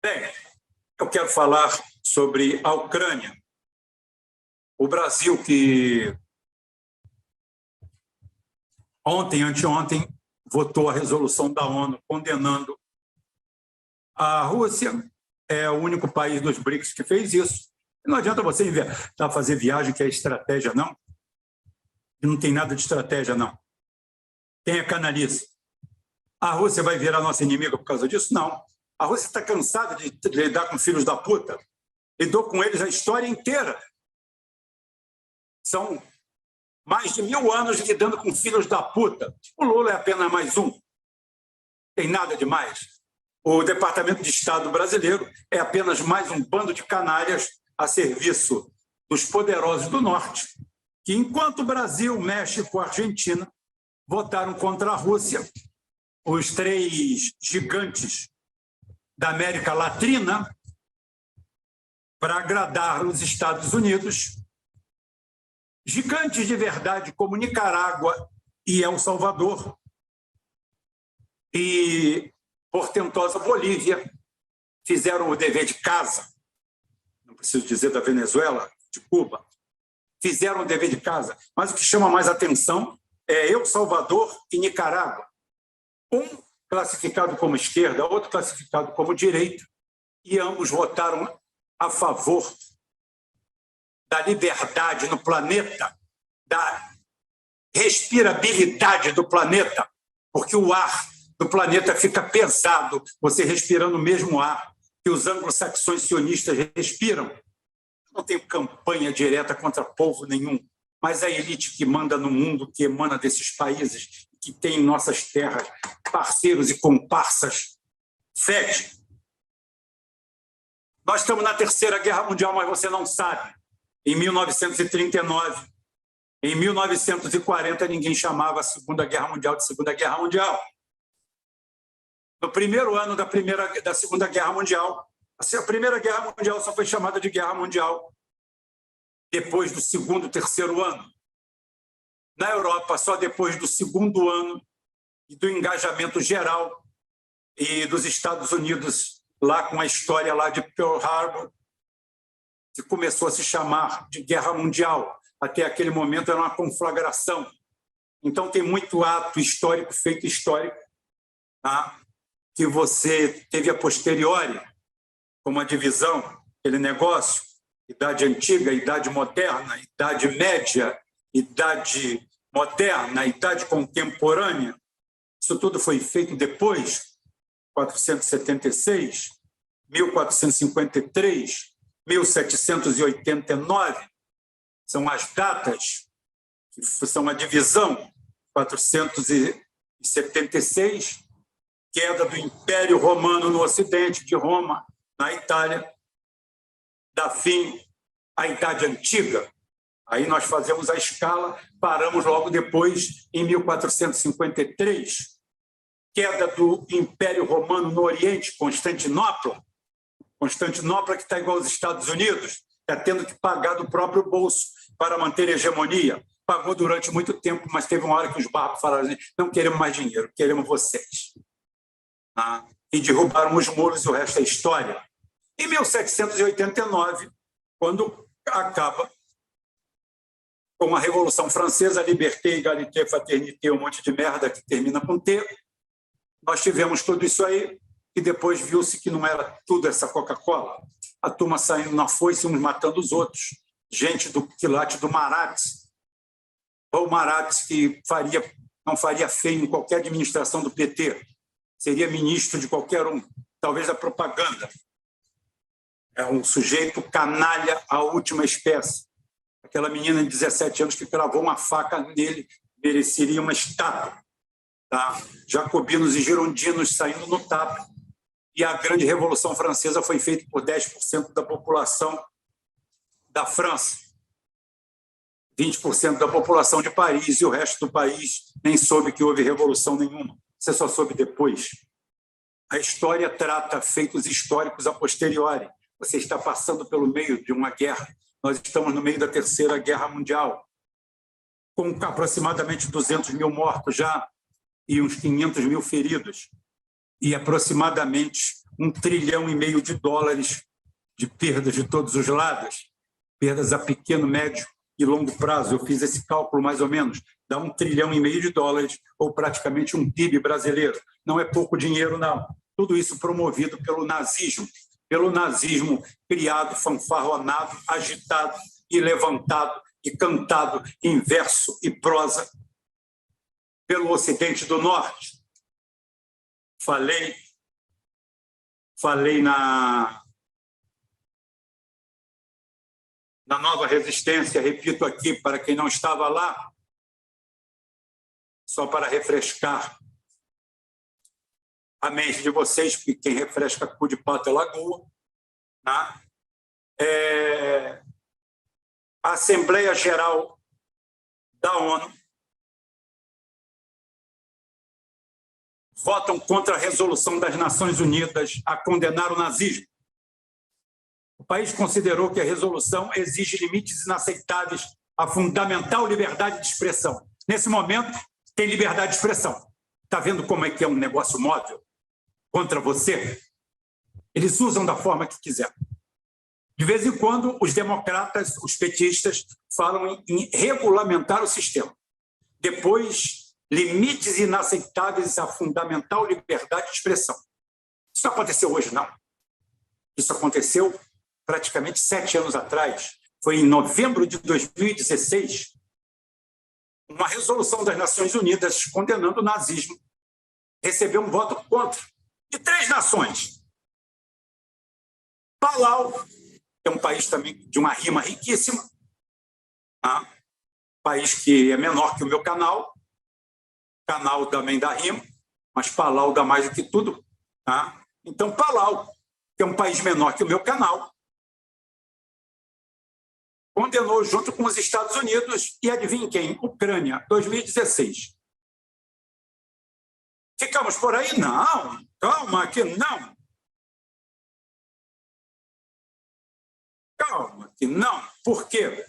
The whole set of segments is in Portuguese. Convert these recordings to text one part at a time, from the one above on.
Bem, eu quero falar sobre a Ucrânia. O Brasil, que ontem, anteontem, votou a resolução da ONU condenando a Rússia, é o único país dos BRICS que fez isso. Não adianta você fazer viagem, que é estratégia, não. Não tem nada de estratégia, não. Tem a canalice. A Rússia vai virar nossa inimiga por causa disso? Não. A Rússia está cansada de lidar com filhos da puta. Lidou com eles a história inteira. São mais de 1000 anos lidando com filhos da puta. O Lula é apenas mais um. Tem nada demais. O Departamento de Estado brasileiro é apenas mais um bando de canalhas a serviço dos poderosos do Norte, que, enquanto o Brasil, México e Argentina votaram contra a Rússia, os 3 gigantes da América Latina, para agradar os Estados Unidos, gigantes de verdade como Nicarágua e El Salvador, e portentosa Bolívia, fizeram o dever de casa. Não preciso dizer da Venezuela, de Cuba. Fizeram o dever de casa. Mas o que chama mais atenção é El Salvador e Nicarágua. Um classificado como esquerda, outro classificado como direita, e ambos votaram a favor da liberdade no planeta, da respirabilidade do planeta, porque o ar do planeta fica pesado, você respirando o mesmo ar que os anglo-saxões sionistas respiram. Não tenho campanha direta contra povo nenhum, mas a elite que manda no mundo, que emana desses países, que tem em nossas terras parceiros e comparsas, fede. Nós estamos na Terceira Guerra Mundial, mas você não sabe. Em 1939, em 1940, ninguém chamava a Segunda Guerra Mundial de Segunda Guerra Mundial. No primeiro ano da Segunda Guerra Mundial, a Primeira Guerra Mundial só foi chamada de Guerra Mundial depois do segundo, terceiro ano. Na Europa, só depois do segundo ano e do engajamento geral e dos Estados Unidos, lá com a história lá de Pearl Harbor, que começou a se chamar de Guerra Mundial. Até aquele momento era uma conflagração. Então, tem muito ato histórico, feito histórico, tá? Que você teve a posteriori, como a divisão, aquele negócio, idade antiga, idade moderna, idade média, idade moderna, idade contemporânea. Isso tudo foi feito depois, 476, 1453, 1789, são as datas, que são a divisão, 476, queda do Império Romano no Ocidente, de Roma, na Itália, dá fim à Idade Antiga. Aí nós fazemos a escala, paramos logo depois, em 1453, queda do Império Romano no Oriente, Constantinopla, que está igual aos Estados Unidos, está tendo que pagar do próprio bolso para manter a hegemonia. Pagou durante muito tempo, mas teve uma hora que os bárbaros falaram assim, não queremos mais dinheiro, queremos vocês. E derrubaram os muros e o resto é história. Em 1789, quando acaba com a Revolução Francesa, Liberté, Égalité, Fraternité, um monte de merda que termina com T, nós tivemos tudo isso aí, e depois viu-se que não era tudo essa Coca-Cola. A turma saindo na foice, uns matando os outros. Gente do quilate do Maratz. O Maratz que não faria feio em qualquer administração do PT. Seria ministro de qualquer um, talvez da propaganda. É um sujeito canalha à última espécie. Aquela menina de 17 anos que cravou uma faca nele mereceria uma estátua. Tá? Jacobinos e girondinos saindo no tapa. E a grande Revolução Francesa foi feita por 10% da população da França, 20% da população de Paris, e o resto do país nem soube que houve revolução nenhuma. Você só soube depois. A história trata feitos históricos a posteriori. Você está passando pelo meio de uma guerra. Nós estamos no meio da Terceira Guerra Mundial, com aproximadamente 200 mil mortos já e uns 500 mil feridos, e aproximadamente 1,5 trilhão de dólares de perdas de todos os lados, perdas a pequeno, médio e longo prazo. Eu fiz esse cálculo mais ou menos, dá 1,5 trilhão de dólares, ou praticamente um PIB brasileiro. Não é pouco dinheiro, não. Tudo isso promovido pelo nazismo criado, fanfarronado, agitado e levantado e cantado em verso e prosa pelo Ocidente do Norte. Falei na Nova Resistência, repito aqui para quem não estava lá, só para refrescar a mente de vocês, porque quem refresca cu de pato é lagoa, né? A Assembleia Geral da ONU votam contra a resolução das Nações Unidas a condenar o nazismo. O país considerou que a resolução exige limites inaceitáveis à fundamental liberdade de expressão. Nesse momento, tem liberdade de expressão. Está vendo como é que é um negócio móvel contra você? Eles usam da forma que quiser. De vez em quando, os democratas, os petistas, falam em regulamentar o sistema. Depois, limites inaceitáveis à fundamental liberdade de expressão. Isso não aconteceu hoje, não. Isso aconteceu praticamente 7 anos atrás. Foi em novembro de 2016, uma resolução das Nações Unidas condenando o nazismo recebeu um voto contra de 3 nações. Palau, que é um país também de uma rima riquíssima, país que é menor que o meu canal também dá rima, mas Palau dá mais do que tudo. Então, Palau, que é um país menor que o meu canal, condenou junto com os Estados Unidos e adivinha quem? Ucrânia, 2016. Ficamos por aí? Não, calma que não. Calma que não. Por quê?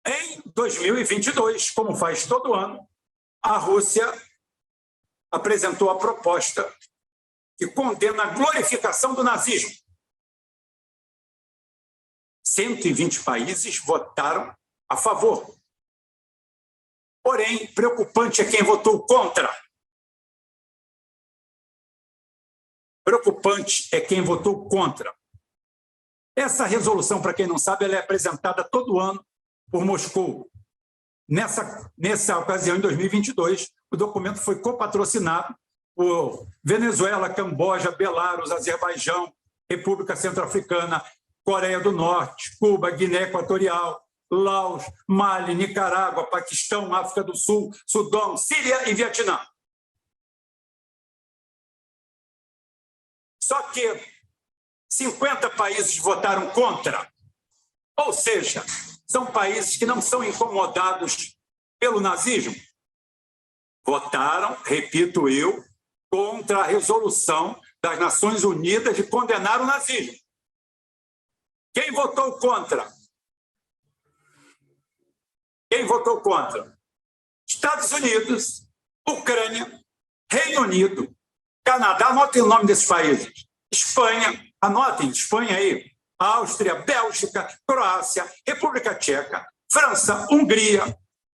Em 2022, como faz todo ano, a Rússia apresentou a proposta que condena a glorificação do nazismo. 120 países votaram a favor. Porém, preocupante é quem votou contra. Preocupante é quem votou contra. Essa resolução, para quem não sabe, ela é apresentada todo ano por Moscou. Nessa ocasião, em 2022, o documento foi copatrocinado por Venezuela, Camboja, Belarus, Azerbaijão, República Centro-Africana, Coreia do Norte, Cuba, Guiné Equatorial, Laos, Mali, Nicarágua, Paquistão, África do Sul, Sudão, Síria e Vietnã. Só que 50 países votaram contra. Ou seja, são países que não são incomodados pelo nazismo. Votaram, repito eu, contra a resolução das Nações Unidas de condenar o nazismo. Quem votou contra? Quem votou contra? Estados Unidos, Ucrânia, Reino Unido, Canadá, anotem o nome desses países. Espanha, anotem, Espanha aí. Áustria, Bélgica, Croácia, República Tcheca, França, Hungria,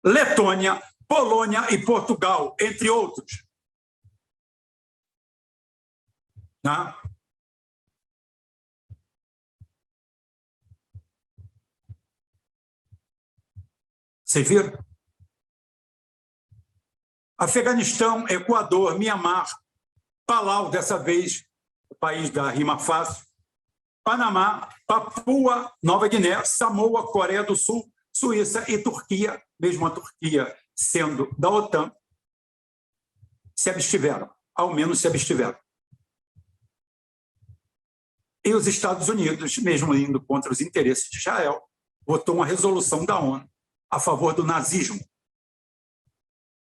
Letônia, Polônia e Portugal, entre outros. Vocês viram? Afeganistão, Equador, Mianmar, Palau, dessa vez, o país da rima fácil, Panamá, Papua, Nova Guiné, Samoa, Coreia do Sul, Suíça e Turquia, mesmo a Turquia sendo da OTAN, se abstiveram, ao menos se abstiveram. E os Estados Unidos, mesmo indo contra os interesses de Israel, votou uma resolução da ONU a favor do nazismo.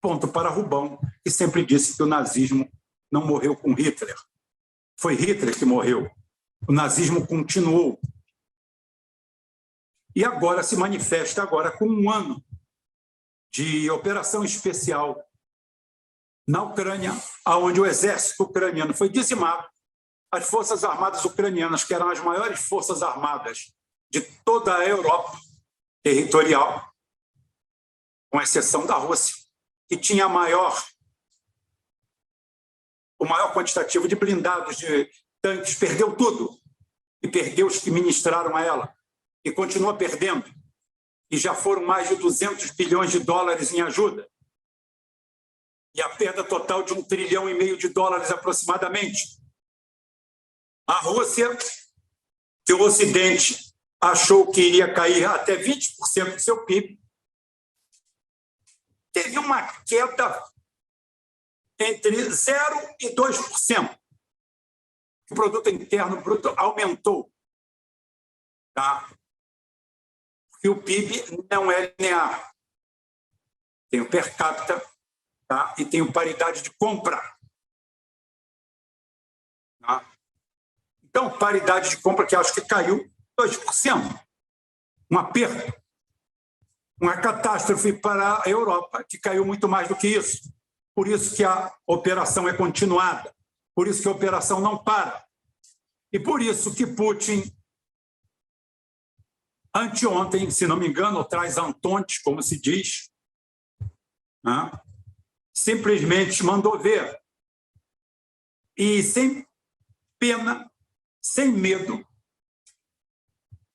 Ponto para Rubão, que sempre disse que o nazismo não morreu com Hitler. Foi Hitler que morreu. O nazismo continuou. E agora se manifesta agora com um ano de operação especial na Ucrânia, onde o exército ucraniano foi dizimado, as forças armadas ucranianas, que eram as maiores forças armadas de toda a Europa territorial, com exceção da Rússia, que tinha o maior quantitativo de blindados, de tanques, perdeu tudo. E perdeu os que ministraram a ela. E continua perdendo. E já foram mais de 200 bilhões de dólares em ajuda. E a perda total de $1,5 trilhão aproximadamente. A Rússia, que o Ocidente achou que iria cair até 20% do seu PIB, teve uma queda entre 0% e 2%. O produto interno bruto aumentou. Tá? Porque o PIB não é linear. Tem o per capita, tá? E tem o paridade de compra. Tá? Então, paridade de compra que acho que caiu 2%. Um aperto. Uma catástrofe para a Europa, que caiu muito mais do que isso. Por isso que a operação é continuada. Por isso que a operação não para. E por isso que Putin, anteontem, se não me engano, traz Antonte, como se diz, né? Simplesmente mandou ver. E sem pena, sem medo,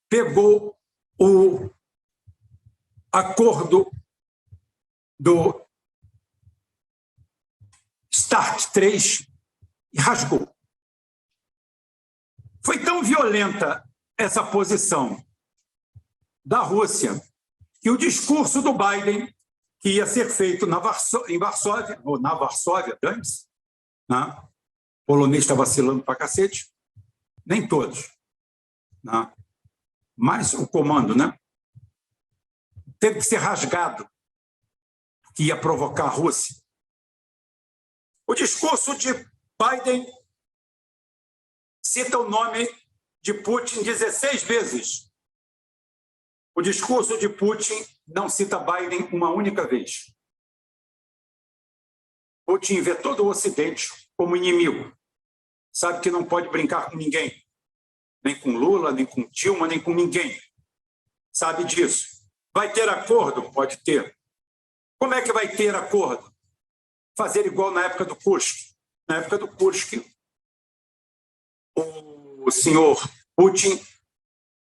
pegou o acordo do START 3 e rasgou. Foi tão violenta essa posição da Rússia que o discurso do Biden, que ia ser feito em Varsóvia, ou na Varsóvia, antes, né? O polonês está vacilando para cacete, nem todos, né? Mas o comando, né? Teve que ser rasgado, que ia provocar a Rússia. O discurso de Biden cita o nome de Putin 16 vezes. O discurso de Putin não cita Biden uma única vez. Putin vê todo o Ocidente como inimigo. Sabe que não pode brincar com ninguém. Nem com Lula, nem com Dilma, nem com ninguém. Sabe disso. Vai ter acordo? Pode ter. Como é que vai ter acordo? Fazer igual na época do Kursk. Na época do Kursk, o senhor Putin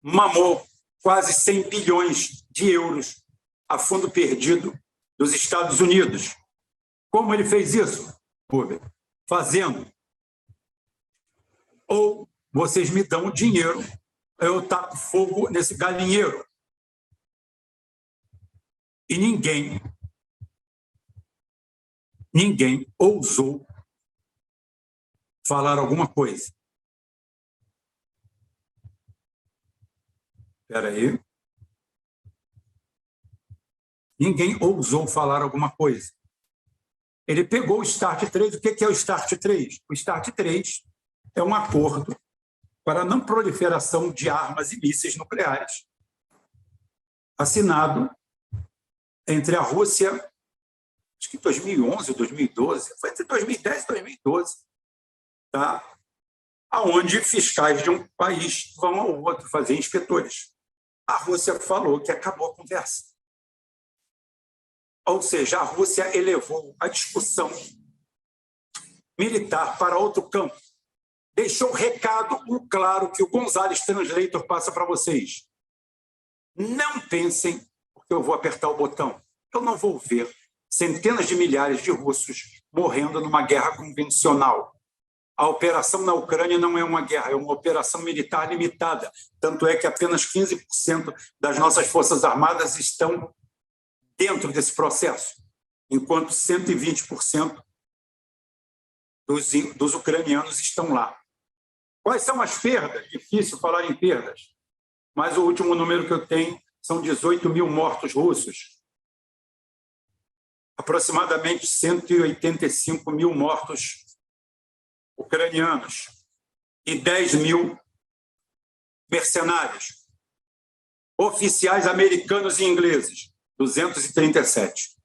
mamou quase 100 bilhões de euros a fundo perdido dos Estados Unidos. Como ele fez isso? Fazendo. Ou vocês me dão o dinheiro, eu taco fogo nesse galinheiro. E ninguém ousou falar alguma coisa. Espera aí. Ninguém ousou falar alguma coisa. Ele pegou o START 3. O que é o START 3? O START 3 é um acordo para a não proliferação de armas e mísseis nucleares, assinado entre a Rússia, acho que em 2011 ou 2012, foi entre 2010 e 2012, tá? Onde fiscais de um país vão ao outro fazer inspetores. A Rússia falou que acabou a conversa. Ou seja, a Rússia elevou a discussão militar para outro campo. Deixou recado claro que o Gonzales Translator passa para vocês. Não pensem, porque eu vou apertar o botão. Eu não vou ver centenas de milhares de russos morrendo numa guerra convencional. A operação na Ucrânia não é uma guerra, é uma operação militar limitada. Tanto é que apenas 15% das nossas forças armadas estão dentro desse processo, enquanto 120% dos ucranianos estão lá. Quais são as perdas? Difícil falar em perdas, mas o último número que eu tenho são 18 mil mortos russos, aproximadamente 185 mil mortos ucranianos e 10 mil mercenários, oficiais americanos e ingleses, 237.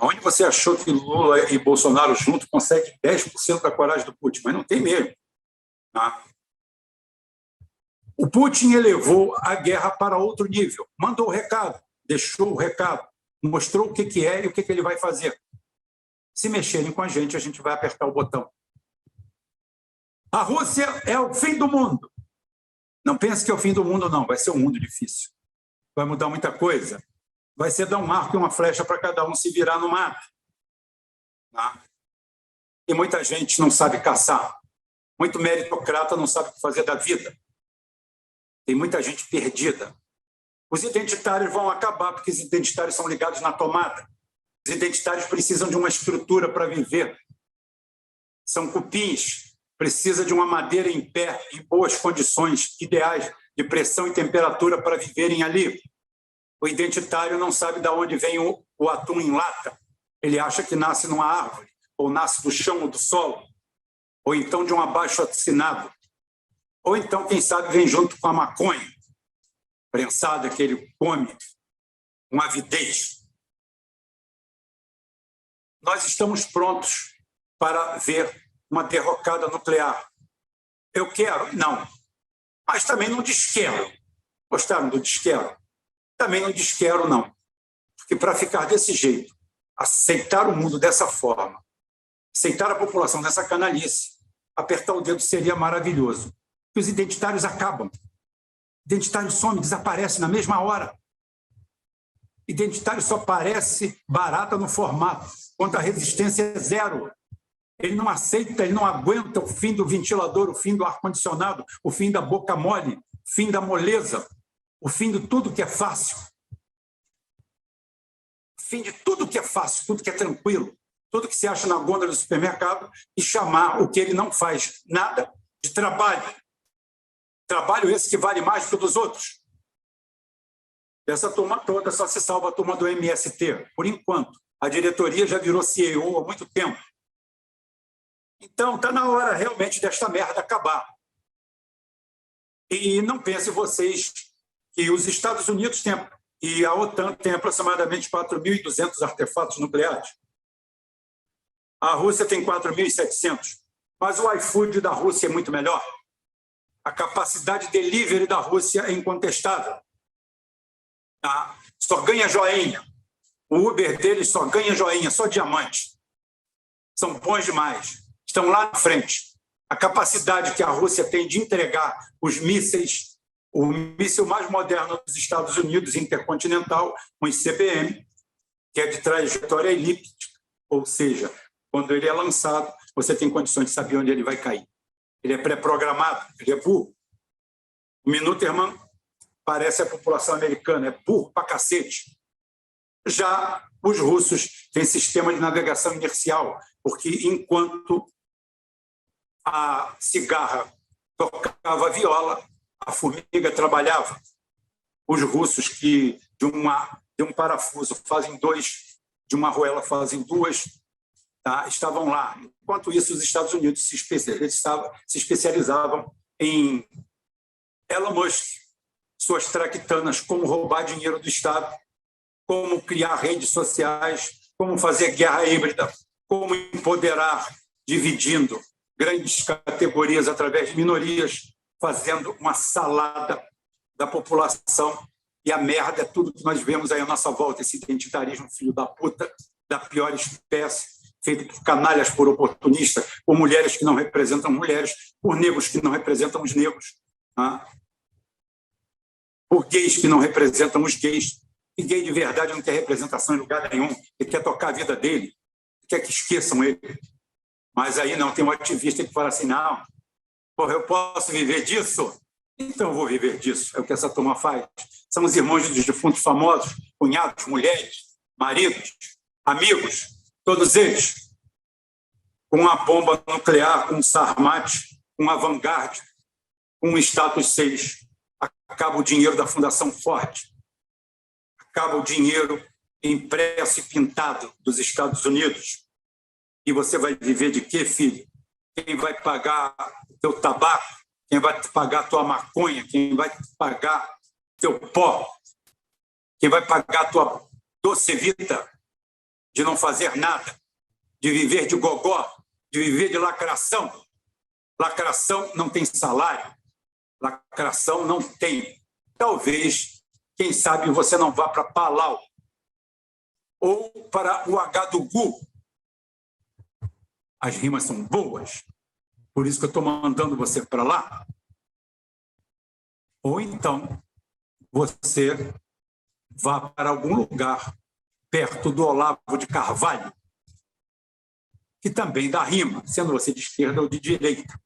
Aonde você achou que Lula e Bolsonaro juntos conseguem 10% da coragem do Putin? Mas não tem mesmo. Tá? O Putin elevou a guerra para outro nível, mandou o recado, deixou o recado, mostrou o que é e o que ele vai fazer. Se mexerem com a gente vai apertar o botão. A Rússia é o fim do mundo. Não pense que é o fim do mundo, não. Vai ser um mundo difícil. Vai mudar muita coisa. Vai ser dar um arco e uma flecha para cada um se virar no mato. Tá? E muita gente não sabe caçar. Muito meritocrata não sabe o que fazer da vida. Tem muita gente perdida. Os identitários vão acabar, porque os identitários são ligados na tomada. Os identitários precisam de uma estrutura para viver. São cupins, precisa de uma madeira em pé, em boas condições ideais de pressão e temperatura para viverem ali. O identitário não sabe de onde vem o atum em lata. Ele acha que nasce numa árvore, ou nasce do chão ou do solo, ou então de um abaixo-assinado. Ou então, quem sabe, vem junto com a maconha prensada que ele come, com avidez. Nós estamos prontos para ver uma derrocada nuclear. Eu quero? Não. Mas também não desquero. Gostaram do desquero? Também não desquero, não. Porque para ficar desse jeito, aceitar o mundo dessa forma, aceitar a população dessa canalice, apertar o dedo seria maravilhoso. Os identitários acabam. Identitário some, desaparece na mesma hora. Identitário só parece barata no formato, quanto a resistência é zero. Ele não aceita, ele não aguenta o fim do ventilador, o fim do ar-condicionado, o fim da boca mole, o fim da moleza, o fim de tudo que é fácil. O fim de tudo que é fácil, tudo que é tranquilo, tudo que se acha na gôndola do supermercado e chamar o que ele não faz nada de trabalho. Trabalho esse que vale mais que o dos outros. Dessa turma toda só se salva a turma do MST, por enquanto. A diretoria já virou CEO há muito tempo. Então, está na hora realmente desta merda acabar. E não pense vocês que os Estados Unidos têm, e a OTAN tem aproximadamente 4.200 artefatos nucleares. A Rússia tem 4.700. Mas o iFood da Rússia é muito melhor. A capacidade de delivery da Rússia é incontestável. Tá? Só ganha joinha. O Uber deles só ganha joinha, só diamante. São bons demais. Estão lá na frente. A capacidade que a Rússia tem de entregar os mísseis, o míssil mais moderno dos Estados Unidos, intercontinental, um ICBM, que é de trajetória elíptica, ou seja, quando ele é lançado, você tem condições de saber onde ele vai cair. Ele é pré-programado, ele é burro. O Minuteman parece a população americana, é burro pra cacete. Já os russos têm sistema de navegação inercial, porque enquanto a cigarra tocava a viola, a formiga trabalhava. Os russos que de um parafuso fazem dois, de uma arruela fazem duas, tá? Estavam lá. Enquanto isso, os Estados Unidos se especializavam em Elon Musk, suas traquitanas, como roubar dinheiro do Estado, como criar redes sociais, como fazer guerra híbrida, como empoderar, dividindo grandes categorias através de minorias, fazendo uma salada da população. E a merda é tudo que nós vemos aí à nossa volta, esse identitarismo filho da puta, da pior espécie, feito por canalhas, por oportunistas, por mulheres que não representam mulheres, por negros que não representam os negros, tá? Por gays que não representam os gays. E gay de verdade não quer representação em lugar nenhum, ele quer tocar a vida dele, quer que esqueçam ele. Mas aí não, tem um ativista que fala assim, não, porra, eu posso viver disso? Então eu vou viver disso, é o que essa turma faz. São os irmãos dos defuntos famosos, cunhados, mulheres, maridos, amigos, todos eles, com uma bomba nuclear, com um Sarmat, com uma Vanguard, com um status 6. Acaba o dinheiro da Fundação Forte, acaba o dinheiro impresso e pintado dos Estados Unidos. E você vai viver de quê, filho? Quem vai pagar o teu tabaco? Quem vai pagar a tua maconha? Quem vai pagar teu pó? Quem vai pagar a tua doce vida? de não fazer nada, de viver de gogó, de viver de lacração. Lacração não tem salário, lacração não tem. Talvez, quem sabe, você não vá para Palau ou para o H do Gu. As rimas são boas, por isso que eu estou mandando você para lá. Ou então, você vá para algum lugar perto do Olavo de Carvalho, que também dá rima, sendo você de esquerda ou de direita.